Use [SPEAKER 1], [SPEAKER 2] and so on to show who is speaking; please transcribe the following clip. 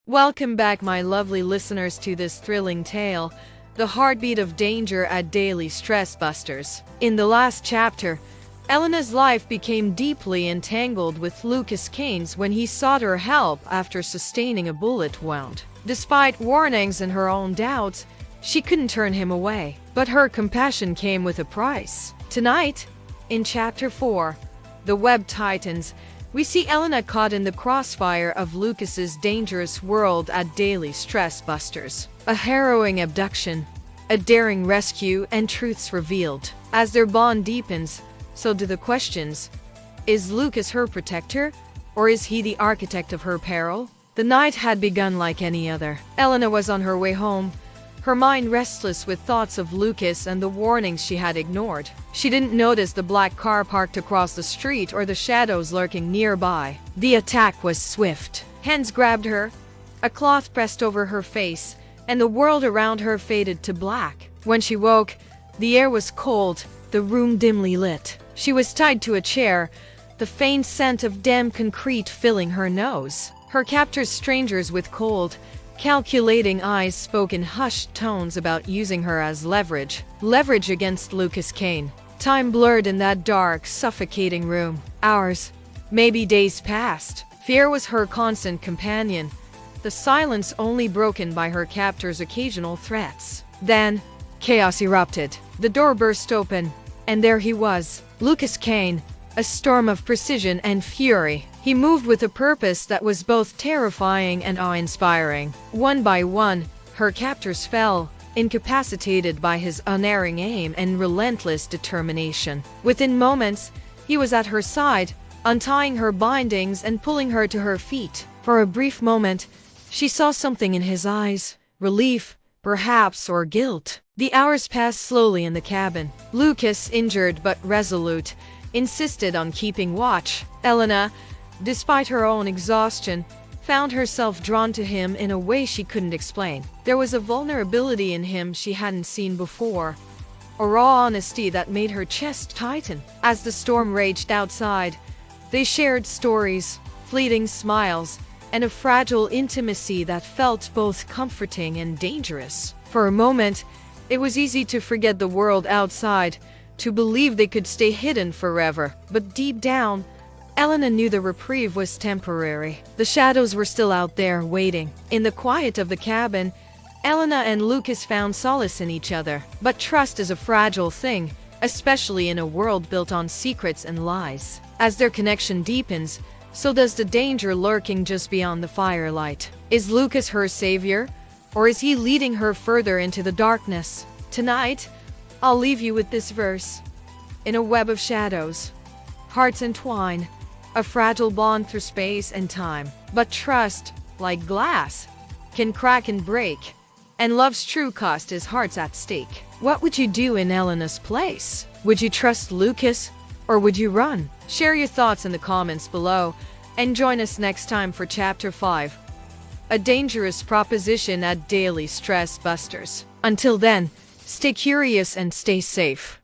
[SPEAKER 1] Welcome back, my lovely listeners, to this thrilling tale, the heartbeat of danger at daily stress busters. In the last chapter, Elena's life became deeply entangled with Lucas Kane's when he sought her help after sustaining a bullet wound. Despite warnings and her own doubts, she couldn't turn him away. But her compassion came with a price. Tonight, in Chapter 4, The Web Tightens, we see Elena caught in the crossfire of Lucas's dangerous world at daily stress busters. A harrowing abduction, a daring rescue, and truths revealed. As their bond deepens, so do the questions. Is Lucas her protector, or is he the architect of her peril? The night had begun like any other. Elena was on her way home, her mind restless with thoughts of Lucas and the warnings she had ignored. She didn't notice the black car parked across the street or the shadows lurking nearby. The attack was swift. Hands grabbed her, a cloth pressed over her face, and the world around her faded to black. When she woke, the air was cold, the room dimly lit. She was tied to a chair, the faint scent of damp concrete filling her nose. Her captors, strangers with cold, calculating eyes, spoke in hushed tones about using her as leverage against Lucas Kane. Time blurred in that dark, suffocating room. Hours, maybe days passed. Fear was her constant companion, the silence only broken by her captor's occasional threats. Then, chaos erupted. The door burst open, and there he was, Lucas Kane, a storm of precision and fury. He moved with a purpose that was both terrifying and awe-inspiring. One by one, her captors fell, incapacitated by his unerring aim and relentless determination. Within moments, he was at her side, untying her bindings and pulling her to her feet. For a brief moment, she saw something in his eyes, relief, perhaps, or guilt. The hours passed slowly in the cabin. Lucas, injured but resolute, insisted on keeping watch. Elena, despite her own exhaustion, found herself drawn to him in a way she couldn't explain. There was a vulnerability in him she hadn't seen before, a raw honesty that made her chest tighten. As the storm raged outside, they shared stories, fleeting smiles, and a fragile intimacy that felt both comforting and dangerous. For a moment, it was easy to forget the world outside, to believe they could stay hidden forever. But deep down, Elena knew the reprieve was temporary. The shadows were still out there, waiting. In the quiet of the cabin, Elena and Lucas found solace in each other. But trust is a fragile thing, especially in a world built on secrets and lies. As their connection deepens, so does the danger lurking just beyond the firelight. Is Lucas her savior, or is he leading her further into the darkness? Tonight, I'll leave you with this verse. In a web of shadows, hearts entwine, a fragile bond through space and time. But trust, like glass, can crack and break, and love's true cost is hearts at stake. What would you do in Elena's place? Would you trust Lucas, or would you run? Share your thoughts in the comments below, and join us next time for Chapter 5, a dangerous proposition at daily stress busters. Until then, stay curious and stay safe.